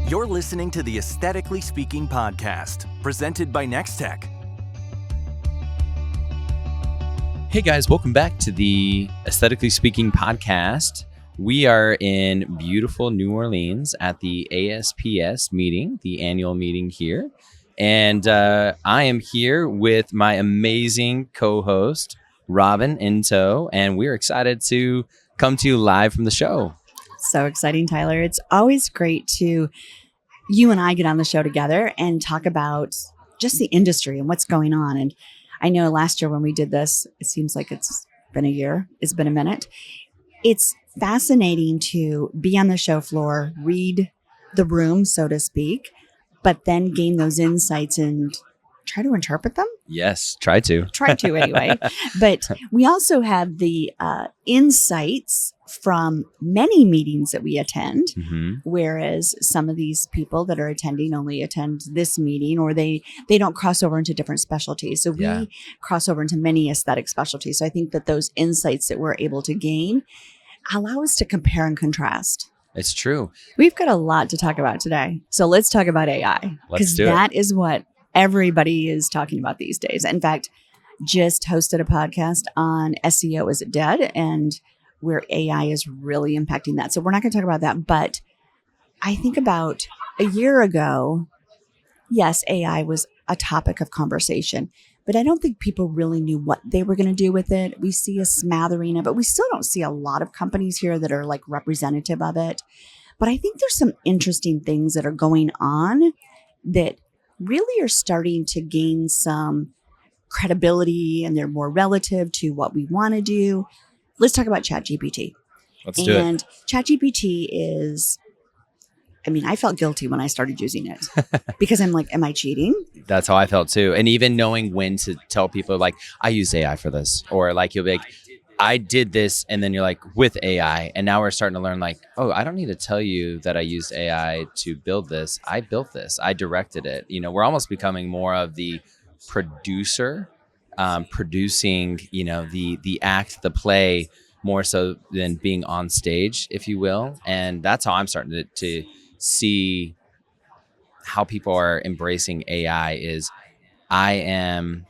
You're listening to the Aesthetically Speaking podcast, presented by Nextech. Hey guys, welcome back to the Aesthetically Speaking podcast. We are in beautiful New Orleans at the ASPS meeting, the annual meeting here. And I am here with my amazing co-host, Robin Ntoh, and we're excited to come to you live from the show. So exciting, Tyler. It's always great to you and I get on the show together and talk about just the industry and what's going on. And I know last year when we did this, it seems like it's been a year. It's been a minute. It's fascinating to be on the show floor, read the room, so to speak, but then gain those insights and try to interpret them. Yes, try to. Try to anyway. But we also have the insights from many meetings that we attend, whereas some of these people that are attending only attend this meeting, or they don't cross over into different specialties. So we cross over into many aesthetic specialties. So I think that those insights that we're able to gain allow us to compare and contrast. It's true. We've got a lot to talk about today. So let's talk about AI, because that is what everybody is talking about these days. In fact, just hosted a podcast on SEO Is It Dead? And where AI is really impacting that. So we're not going to talk about that. But I think about a year ago, yes, AI was a topic of conversation, but I don't think people really knew what they were going to do with it. We see a smattering of it. We still don't see a lot of companies here that are like representative of it. But I think there's some interesting things that are going on that really are starting to gain some credibility, and they're more relative to what we want to do. Let's talk about ChatGPT. Let's do it. And ChatGPT is, I felt guilty when I started using it because I'm like, am I cheating? That's how I felt too. And even knowing when to tell people, like, I use AI for this, or like, you'll be like, I did this, and then you're like, with AI. And now we're starting to learn, like, oh, I don't need to tell you that I used AI to build this. I built this. I directed it. We're almost becoming more of the producer, producing, the act, the play, more so than being on stage, if you will. And that's how I'm starting to see how people are embracing AI is I am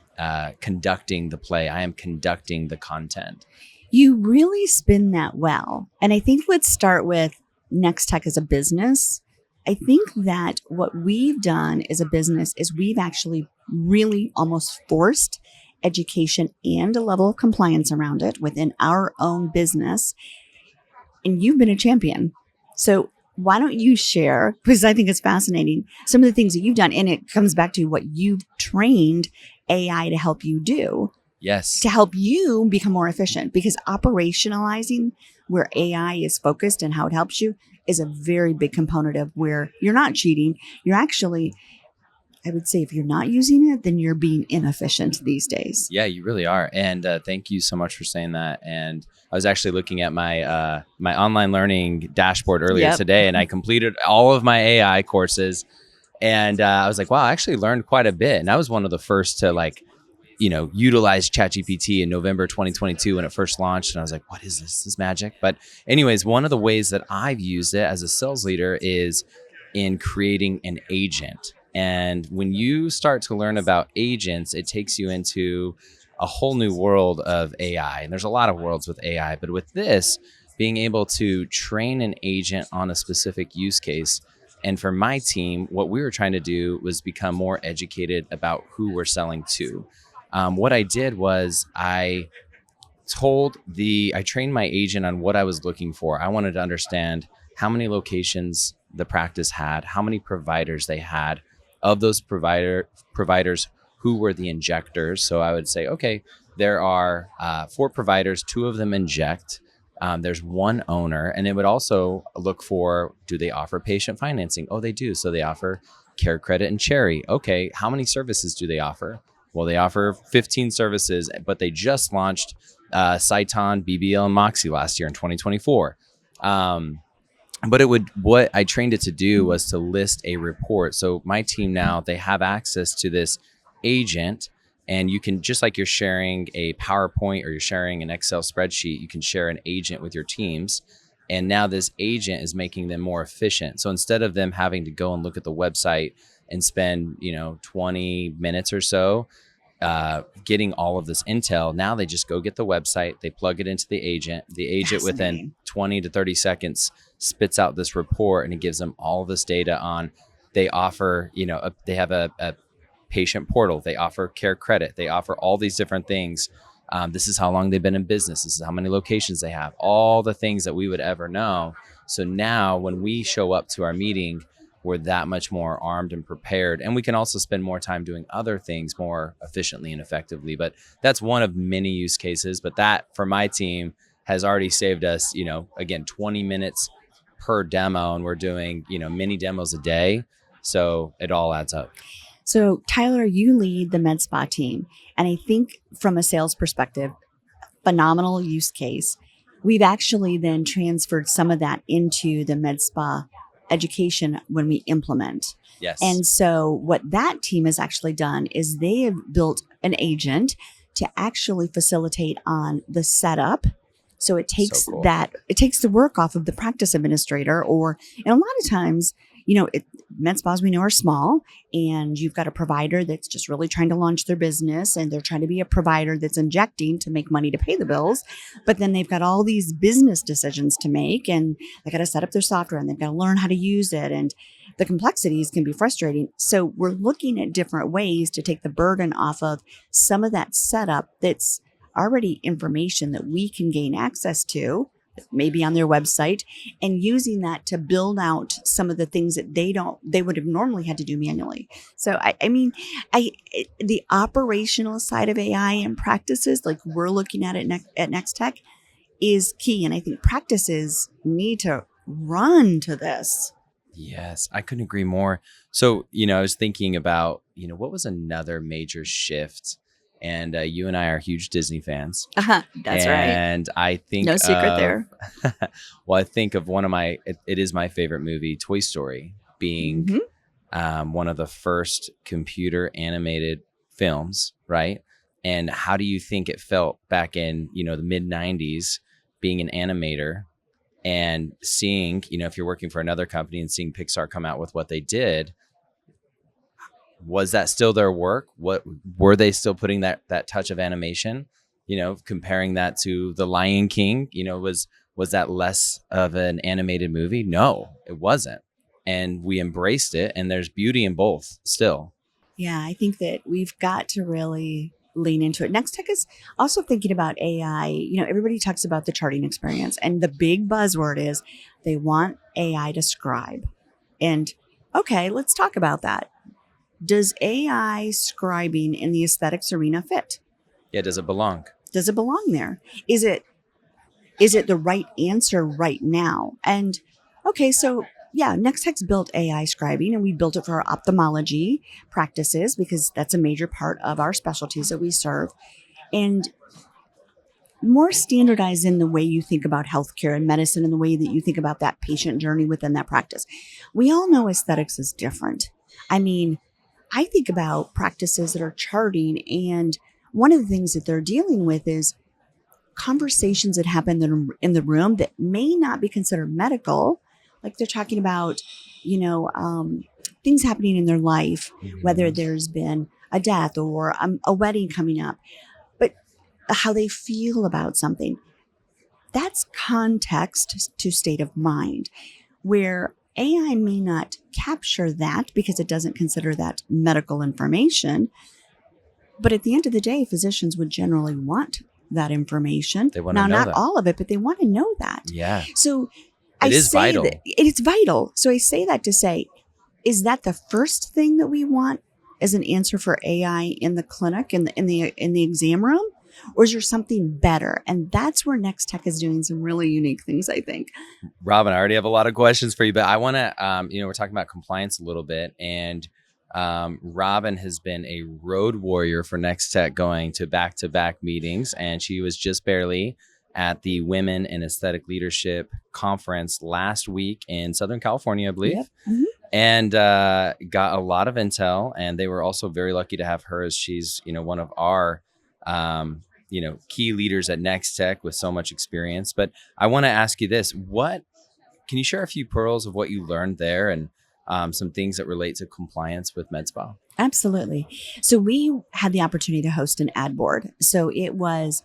conducting the play. I am conducting the content. You really spin that well. And I think let's start with Nextech as a business. I think that what we've done as a business is we've actually really almost forced education and a level of compliance around it within our own business. And you've been a champion. So why don't you share, because I think it's fascinating, some of the things that you've done, and it comes back to what you've trained AI to help you do. Yes. To help you become more efficient, because operationalizing where AI is focused and how it helps you is a very big component of where you're not cheating. You're actually, I would say, if you're not using it, then you're being inefficient these days. Yeah, you really are. And thank you so much for saying that. And I was actually looking at my my online learning dashboard earlier today, and I completed all of my AI courses. And I was like, wow, I actually learned quite a bit. And I was one of the first to utilize ChatGPT in November 2022 when it first launched. And I was like, what is this? This is magic. But anyways, one of the ways that I've used it as a sales leader is in creating an agent. And when you start to learn about agents, it takes you into a whole new world of AI. And there's a lot of worlds with AI, but with this, being able to train an agent on a specific use case. And for my team, what we were trying to do was become more educated about who we're selling to. What I did was I trained my agent on what I was looking for. I wanted to understand how many locations the practice had, how many providers they had. Of those providers, who were the injectors? So I would say, okay, there are 4 providers, 2 of them inject. There's 1 owner, and it would also look for, do they offer patient financing? Oh, they do. So they offer Care Credit and Cherry. Okay, how many services do they offer? Well, they offer 15 services, but they just launched Cyton, BBL, and Moxie last year in 2024. But what I trained it to do was to list a report. So my team now, they have access to this agent, and you can, just like you're sharing a PowerPoint or you're sharing an Excel spreadsheet, you can share an agent with your teams. And now this agent is making them more efficient. So instead of them having to go and look at the website and spend, 20 minutes or so getting all of this intel, now they just go get the website, they plug it into the agent. The agent within 20 to 30 seconds spits out this report, and it gives them all this data on, they offer, they have a patient portal, they offer care credit, they offer all these different things. This is how long they've been in business. This is how many locations they have, all the things that we would ever know. So now when we show up to our meeting, we're that much more armed and prepared. And we can also spend more time doing other things more efficiently and effectively. But that's one of many use cases. But that, for my team, has already saved us, again, 20 minutes per demo. And we're doing, many demos a day. So it all adds up. So Tyler, you lead the MedSpa team. And I think from a sales perspective, phenomenal use case. We've actually then transferred some of that into the MedSpa education when we implement. Yes. And so what that team has actually done is they have built an agent to actually facilitate on the setup. So it takes it takes the work off of the practice administrator, and a lot of times, med spas we know are small, and you've got a provider that's just really trying to launch their business, and they're trying to be a provider that's injecting to make money to pay the bills. But then they've got all these business decisions to make, and they got to set up their software, and they've got to learn how to use it. And the complexities can be frustrating. So we're looking at different ways to take the burden off of some of that setup that's already information that we can gain access to, maybe on their website, and using that to build out some of the things that they would have normally had to do manually. So the operational side of AI and practices, like we're looking at it at Nextech, is key. And I think practices need to run to this. Yes, I couldn't agree more. So, I was thinking about, what was another major shift? And you and I are huge Disney fans. That's right. And I think no secret there. Well, I think of it is my favorite movie, Toy Story, being one of the first computer animated films, right? And how do you think it felt back in, the mid 90s, being an animator and seeing, if you're working for another company and seeing Pixar come out with what they did? Was that still their work? What were they still putting that touch of animation? Comparing that to The Lion King, was that less of an animated movie? No, it wasn't. And we embraced it, and there's beauty in both still. Yeah, I think that we've got to really lean into it. Nextech is also thinking about AI. Everybody talks about the charting experience, and the big buzzword is they want AI to scribe. And okay, let's talk about that. Does AI scribing in the aesthetics arena fit? Yeah, does it belong? Does it belong there? Is it the right answer right now? And okay, so yeah, Nextech's built AI scribing, and we built it for our ophthalmology practices because that's a major part of our specialties that we serve. And more standardized in the way you think about healthcare and medicine and the way that you think about that patient journey within that practice. We all know aesthetics is different. I think about practices that are charting, and one of the things that they're dealing with is conversations that happen in the room that may not be considered medical. Like they're talking about, things happening in their life, whether there's been a death or a wedding coming up, but how they feel about something. That's context to state of mind, where AI may not capture that because it doesn't consider that medical information. But at the end of the day, physicians would generally want that information. They want to know not that. All of it, but they want to know that. Yeah. So it is vital. It's vital. So I say that to say, is that the first thing that we want as an answer for AI in the clinic, in the exam room? Or is there something better? And that's where Nextech is doing some really unique things, I think. Robin, I already have a lot of questions for you, but I want to, we're talking about compliance a little bit. And Robin has been a road warrior for Nextech, going to back-to-back meetings. And she was just barely at the Women in Aesthetic Leadership Conference last week in Southern California, I believe. Yep. Mm-hmm. And got a lot of intel. And they were also very lucky to have her, as she's, one of our key leaders at Nextech with so much experience. But I want to ask you this: can you share a few pearls of what you learned there and some things that relate to compliance with MedSpa? Absolutely. So we had the opportunity to host an ad board. So it was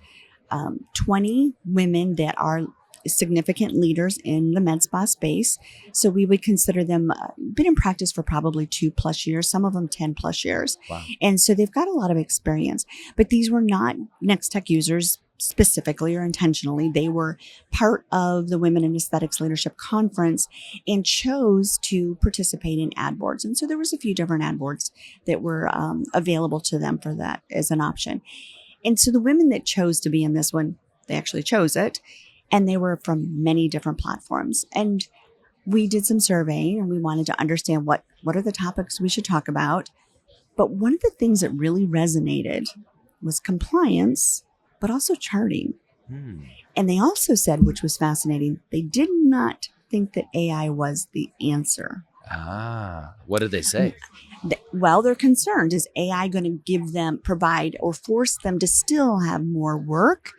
20 women that are significant leaders in the MedSpa space. So we would consider them been in practice for probably 2+ years, some of them 10+ years. Wow. And so they've got a lot of experience, but these were not Nextech users specifically or intentionally. They were part of the Women in Aesthetics Leadership Conference and chose to participate in ad boards. And so there was a few different ad boards that were available to them for that as an option. And so the women that chose to be in this one, they actually chose it. And they were from many different platforms. And we did some surveying and we wanted to understand what are the topics we should talk about. But one of the things that really resonated was compliance, but also charting. And they also said, which was fascinating, they did not think that AI was the answer. What did they say? Well, they're concerned. Is AI going to provide or force them to still have more work?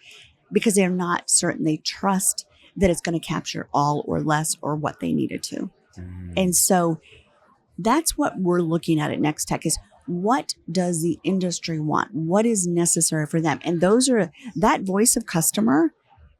Because they're not certain they trust that it's going to capture all or less or what they needed to. And so that's what we're looking at Nextech is what does the industry want? What is necessary for them? And that voice of customer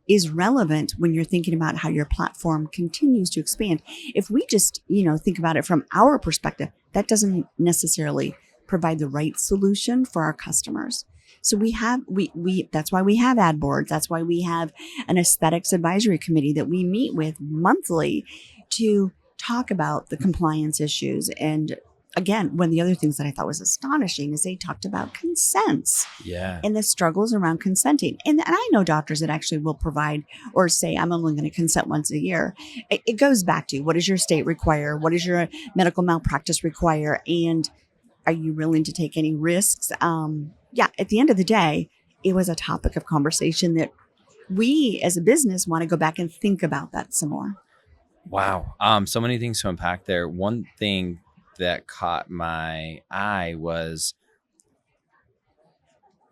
is relevant when you're thinking about how your platform continues to expand. If we just, think about it from our perspective, that doesn't necessarily provide the right solution for our customers. So that's why we have ad boards. That's why we have an aesthetics advisory committee that we meet with monthly to talk about the compliance issues. And again, one of the other things that I thought was astonishing is they talked about consents and the struggles around consenting. And I know doctors that actually will provide or say, I'm only going to consent once a year. It goes back to what does your state require? What does your medical malpractice require? And are you willing to take any risks? At the end of the day, it was a topic of conversation that we as a business want to go back and think about that some more. Wow. So many things to unpack there. One thing that caught my eye was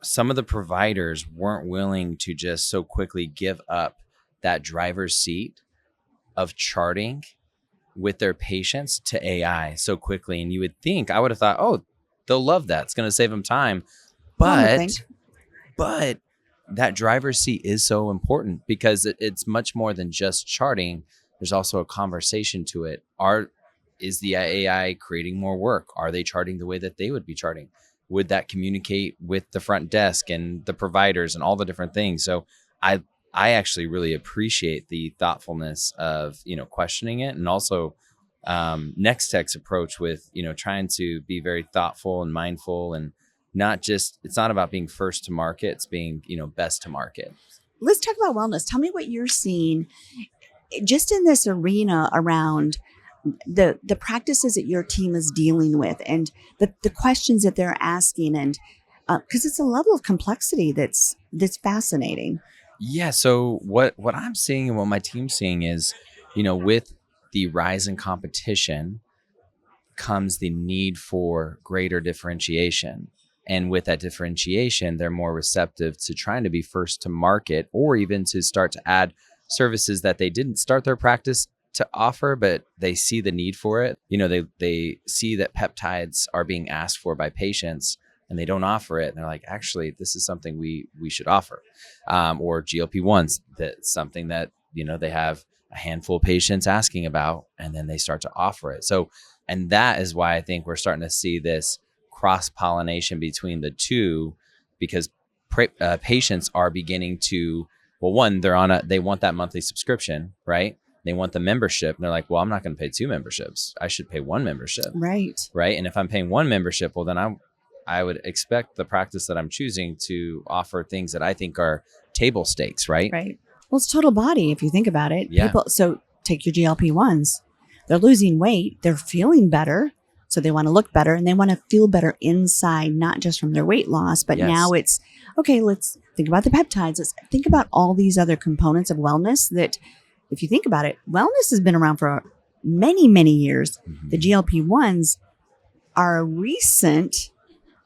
some of the providers weren't willing to just so quickly give up that driver's seat of charting with their patients to AI so quickly. And you would think, I would have thought, oh, they'll love that. It's going to save them time. But that driver's seat is so important because it's much more than just charting. There's also a conversation to it. Is the AI creating more work? Are they charting the way that they would be charting? Would that communicate with the front desk and the providers and all the different things? So I actually really appreciate the thoughtfulness of, questioning it, and also Nextech's approach with, trying to be very thoughtful and mindful, and it's not about being first to market. It's being, best to market. Let's talk about wellness. Tell me what you're seeing just in this arena around the practices that your team is dealing with and the questions that they're asking, and because it's a level of complexity that's fascinating. Yeah. So what I'm seeing and what my team's seeing is, with the rise in competition comes the need for greater differentiation. And with that differentiation, they're more receptive to trying to be first to market, or even to start to add services that they didn't start their practice to offer, but they see the need for it. They see that peptides are being asked for by patients and they don't offer it. And they're like, actually, this is something we should offer. Or GLP-1s, that's something that, they have a handful of patients asking about, and then they start to offer it. So, and that is why I think we're starting to see this cross-pollination between the two, because patients are beginning to, well, one, they want that monthly subscription, right? They want the membership. And they're like, well, I'm not going to pay 2 memberships. I should pay 1 membership. Right. Right. And if I'm paying 1 membership, well, then I would expect the practice that I'm choosing to offer things that I think are table stakes. Right. Right. Well, it's total body if you think about it. Yeah. So take your GLP-1s. They're losing weight. They're feeling better. So they want to look better and they want to feel better inside, not just from their weight loss, but now it's, okay, let's think about the peptides. Let's think about all these other components of wellness that, if you think about it, wellness has been around for many, many years. Mm-hmm. The GLP-1s are a recent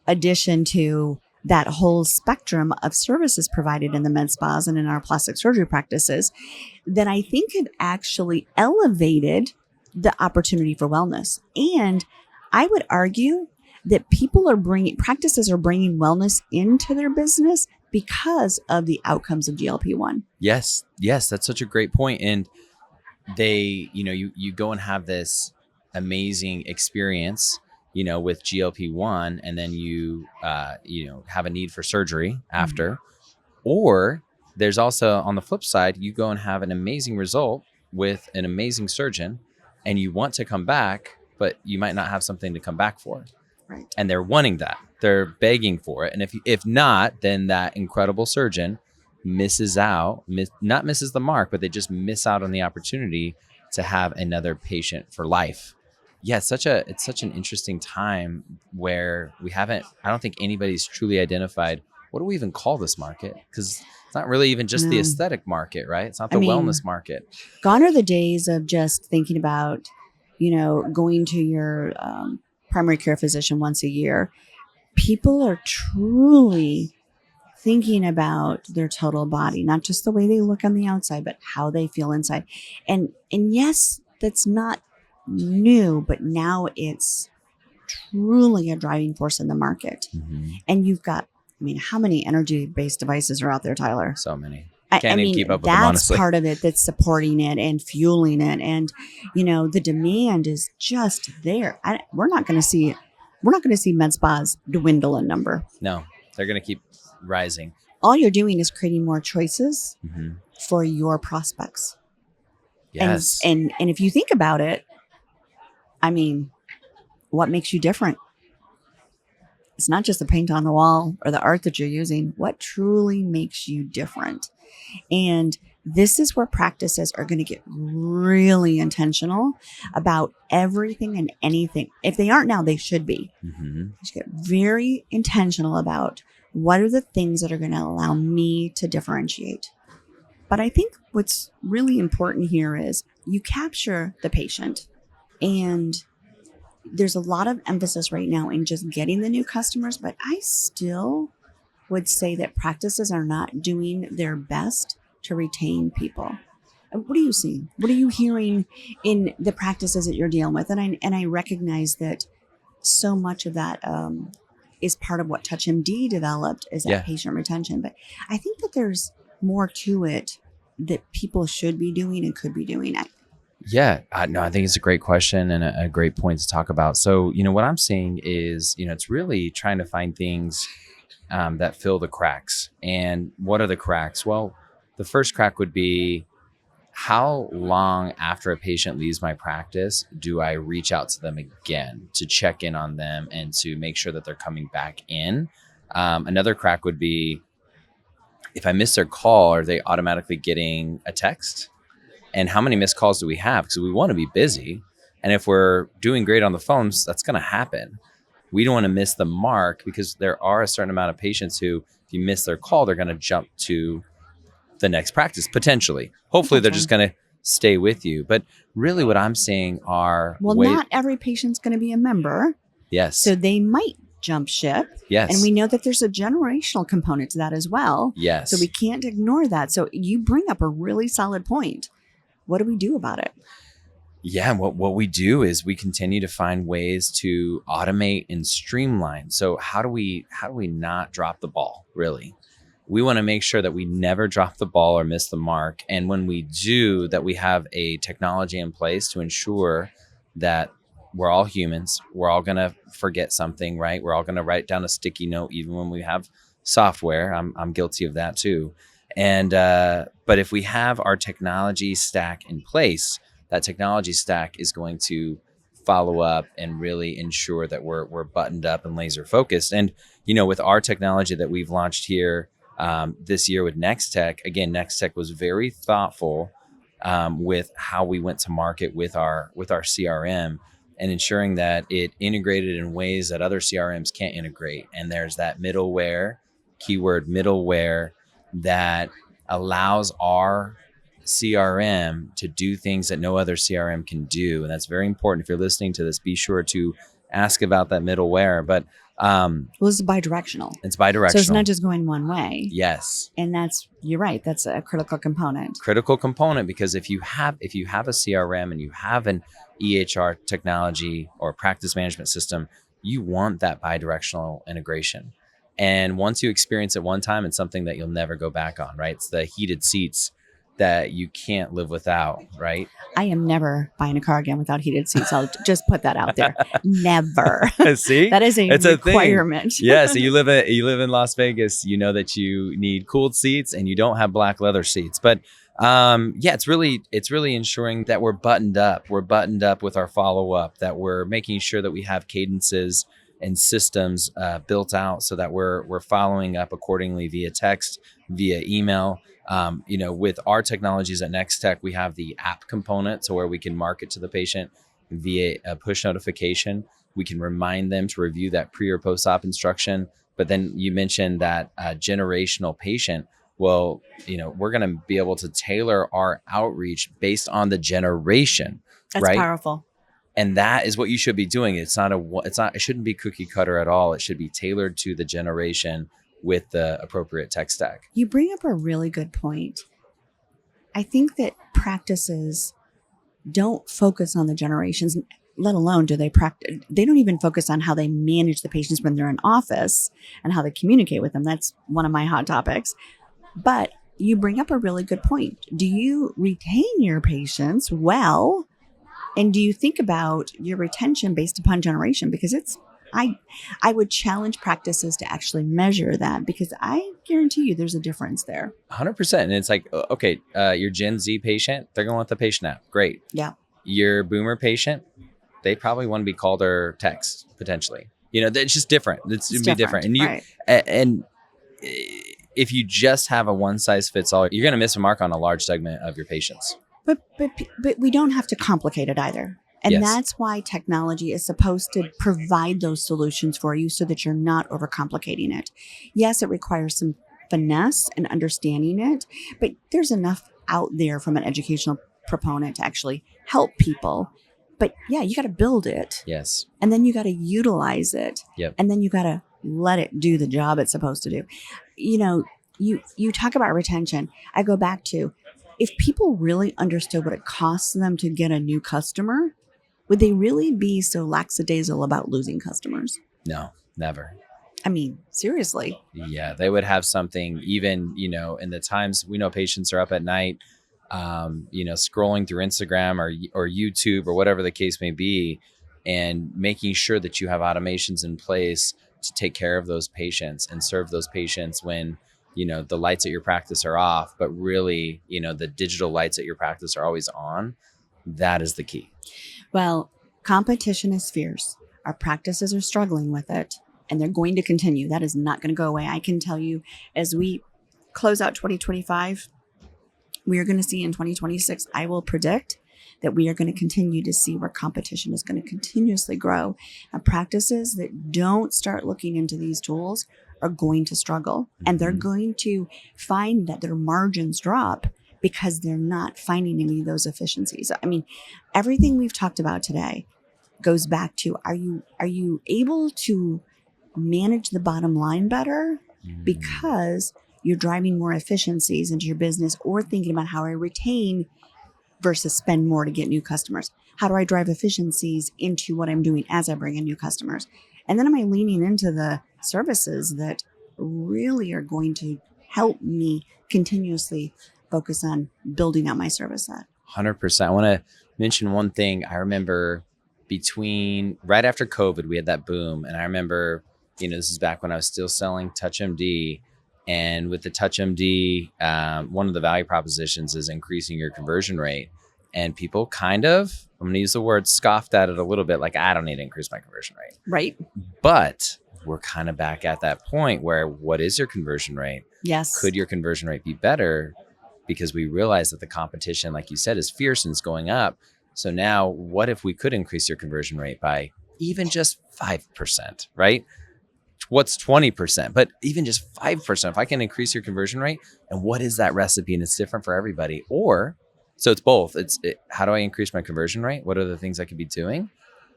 addition to that whole spectrum of services provided in the med spas and in our plastic surgery practices, then I think it actually elevated the opportunity for wellness. And I would argue that practices are bringing wellness into their business because of the outcomes of GLP-1. Yes, that's such a great point. And they, you go and have this amazing experience, with GLP-1, and then you have a need for surgery after. Or there's also, on the flip side, you go and have an amazing result with an amazing surgeon, and you want to come back, but you might not have something to come back for. Right. And they're wanting that. They're begging for it. And if not, then that incredible surgeon misses the mark, but they just miss out on the opportunity to have another patient for life. Yeah, it's such an interesting time where I don't think anybody's truly identified, what do we even call this market? Because it's not really even just the aesthetic market, right? It's not the wellness market. Gone are the days of just thinking about, going to your primary care physician once a year. People are truly thinking about their total body, not just the way they look on the outside, but how they feel inside. And yes, that's not new, but now it's truly a driving force in the market. Mm-hmm. And you've got, how many energy-based devices are out there, Tyler? So many. Can't even keep up with them, honestly. That's part of it that's supporting it and fueling it. And, the demand is just there. We're not going to see med spas dwindle in number. No, they're going to keep rising. All you're doing is creating more choices for your prospects. Yes. And if you think about it, what makes you different? It's not just the paint on the wall or the art that you're using. What truly makes you different? And this is where practices are going to get really intentional about everything and anything. If they aren't now, they should be. Mm-hmm. They should get very intentional about what are the things that are going to allow me to differentiate. But I think what's really important here is you capture the patient. And there's a lot of emphasis right now in just getting the new customers, but I still would say that practices are not doing their best to retain people. What are you seeing? What are you hearing in the practices that you're dealing with? And I recognize that so much of that is part of what TouchMD developed, is that patient retention. But I think that there's more to it that people should be doing and could be doing. I think it's a great question and a great point to talk about. So, what I'm seeing is, it's really trying to find things that fill the cracks. And what are the cracks? Well, the first crack would be, how long after a patient leaves my practice do I reach out to them again to check in on them and to make sure that they're coming back in? Another crack would be, if I miss their call, are they automatically getting a text? And how many missed calls do we have? Because we want to be busy. And if we're doing great on the phones, that's going to happen. We don't want to miss the mark, because there are a certain amount of patients who, if you miss their call, they're going to jump to the next practice, potentially. Hopefully, they're just going to stay with you. But really what I'm seeing are... Well, not every patient's going to be a member. Yes. So they might jump ship. Yes. And we know that there's a generational component to that as well. Yes. So we can't ignore that. So you bring up a really solid point. What do we do about it? Yeah, what we do is we continue to find ways to automate and streamline. So how do we not drop the ball, really? We want to make sure that we never drop the ball or miss the mark. And when we do, that we have a technology in place to ensure that we're all humans. We're all going to forget something, right? We're all going to write down a sticky note, even when we have software. I'm guilty of that too. And but if we have our technology stack in place, that technology stack is going to follow up and really ensure that we're buttoned up and laser focused. And with our technology that we've launched here this year with Nextech, again, Nextech was very thoughtful with how we went to market with our CRM, and ensuring that it integrated in ways that other CRMs can't integrate. And there's that middleware, keyword middleware, that allows our CRM to do things that no other CRM can do. And that's very important. If you're listening to this, be sure to ask about that middleware. But It's bidirectional. It's bidirectional. So it's not just going one way. Yes. And you're right. That's a critical component. Critical component, because if you have a CRM and you have an EHR technology or practice management system, you want that bidirectional integration. And once you experience it one time, it's something that you'll never go back on, right? It's the heated seats that you can't live without, right? I am never buying a car again without heated seats. I'll just put that out there. Never. See? That is it's requirement. Yeah. So you live in Las Vegas, you know that you need cooled seats and you don't have black leather seats. But it's really ensuring that we're buttoned up. We're buttoned up with our follow-up, that we're making sure that we have cadences and systems built out so that we're following up accordingly via text, via email. With our technologies at Nextech, we have the app component, so where we can market to the patient via a push notification. We can remind them to review that pre or post-op instruction. But then you mentioned that generational patient. Well, we're going to be able to tailor our outreach based on the generation. That's right? Powerful. And that is what you should be doing. It shouldn't be cookie cutter at all. It should be tailored to the generation with the appropriate tech stack. You bring up a really good point. I think that practices don't focus on the generations, let alone do they practice. They don't even focus on how they manage the patients when they're in office and how they communicate with them. That's one of my hot topics. But you bring up a really good point. Do you retain your patients well? And do you think about your retention based upon generation? Because I would challenge practices to actually measure that, because I guarantee you there's a difference there. 100%. And it's like, okay, your Gen Z patient, they're going to want the patient app. Great. Yeah. Your boomer patient, they probably want to be called or text potentially. It's just different. It's be different. And and if you just have a one size fits all, you're going to miss a mark on a large segment of your patients. But we don't have to complicate it either. And yes. That's why technology is supposed to provide those solutions for you so that you're not overcomplicating it. Yes, it requires some finesse and understanding it, but there's enough out there from an educational proponent to actually help people. But yeah, you got to build it. Yes. And then you got to utilize it. Yep. And then you got to let it do the job it's supposed to do. You talk about retention. I go back to, if people really understood what it costs them to get a new customer, would they really be so lackadaisical about losing customers? No, never. I mean, seriously. Yeah, they would have something, even, in the times we know patients are up at night, scrolling through Instagram or YouTube or whatever the case may be, and making sure that you have automations in place to take care of those patients and serve those patients when, the lights at your practice are off, but really, the digital lights at your practice are always on. That is the key. Well, competition is fierce. Our practices are struggling with it, and they're going to continue. That is not going to go away. I can tell you, as we close out 2025, we are going to see in 2026, I will predict that we are going to continue to see where competition is going to continuously grow. And practices that don't start looking into these tools are going to struggle. And they're going to find that their margins drop because they're not finding any of those efficiencies. I mean, everything we've talked about today goes back to, are you able to manage the bottom line better because you're driving more efficiencies into your business, or thinking about how I retain versus spend more to get new customers? How do I drive efficiencies into what I'm doing as I bring in new customers? And then am I leaning into the services that really are going to help me continuously focus on building out my service set? 100%. I want to mention one thing. I remember right after COVID, we had that boom. And I remember, this is back when I was still selling TouchMD. And with the TouchMD, one of the value propositions is increasing your conversion rate. And people kind of, I'm going to use the word, scoffed at it a little bit, like, I don't need to increase my conversion rate. Right. But we're kind of back at that point where, what is your conversion rate? Yes. Could your conversion rate be better? Because we realize that the competition, like you said, is fierce and it's going up. So now, what if we could increase your conversion rate by even just 5%, right? What's 20%? But even just 5%, if I can increase your conversion rate, and what is that recipe? And it's different for everybody. Or, so it's both. How do I increase my conversion rate? What are the things I could be doing?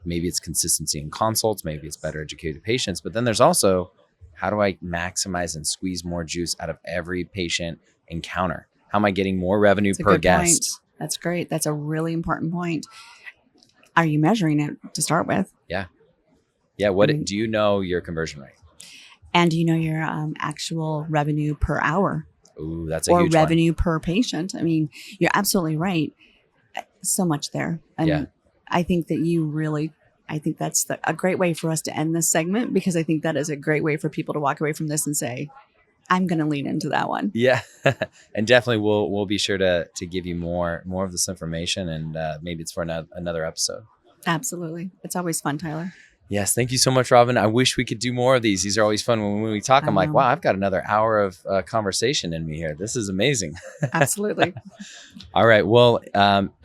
maybe it's consistency in consults, maybe it's better educated patients, but then there's also, how do I maximize and squeeze more juice out of every patient encounter? How am I getting more revenue per guest? Point. That's great. That's a really important point. Are you measuring it to start with? Yeah. What do you know your conversion rate? And do you know your actual revenue per hour? Ooh, that's a huge one. Or revenue per patient. I mean, you're absolutely right. So much there. And I think that I think that's a great way for us to end this segment, because I think that is a great way for people to walk away from this and say, I'm going to lean into that one. Yeah. And definitely we'll be sure to give you more of this information, and maybe it's for another episode. Absolutely. It's always fun, Tyler. Yes. Thank you so much, Robin. I wish we could do more of these. These are always fun. When we talk, I'm like, wow, I've got another hour of conversation in me here. This is amazing. Absolutely. All right. Well,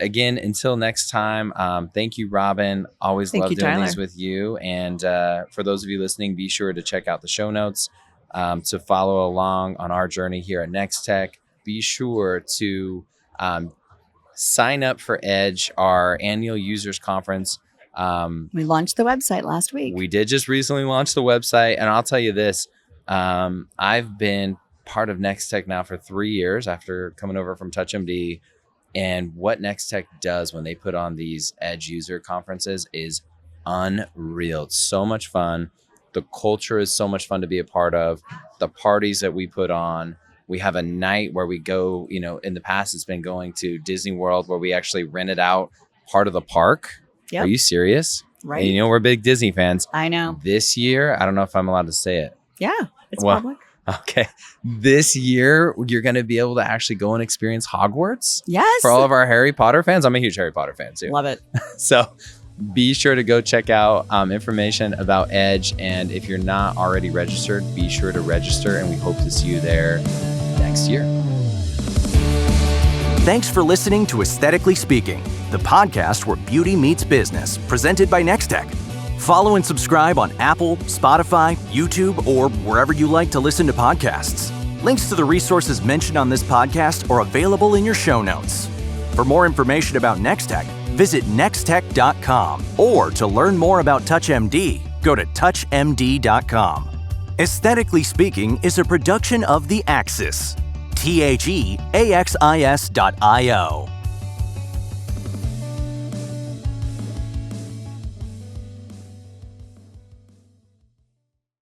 again, until next time, thank you, Robin. Always love doing these with you. And for those of you listening, be sure to check out the show notes to follow along on our journey here at Nextech. Be sure to sign up for Edge, our annual users conference. We launched the website last week. We did just recently launch the website. And I'll tell you this, I've been part of Nextech now for 3 years after coming over from TouchMD. And what Nextech does when they put on these Edge user conferences is unreal. It's so much fun. The culture is so much fun to be a part of. The parties that we put on. We have a night where we go, in the past it's been going to Disney World, where we actually rented out part of the park. Yep. Are you serious? Right. And we're big Disney fans. I know. This year, I don't know if I'm allowed to say it. Yeah, it's public. Okay. This year, you're going to be able to actually go and experience Hogwarts. Yes. For all of our Harry Potter fans. I'm a huge Harry Potter fan too. Love it. So be sure to go check out information about Edge. And if you're not already registered, be sure to register. And we hope to see you there next year. Thanks for listening to Aesthetically Speaking, the podcast where beauty meets business, presented by Nextech. Follow and subscribe on Apple, Spotify, YouTube, or wherever you like to listen to podcasts. Links to the resources mentioned on this podcast are available in your show notes. For more information about Nextech, visit nextech.com, or to learn more about TouchMD, go to touchmd.com. Aesthetically Speaking is a production of The Axis. TheAxis.io.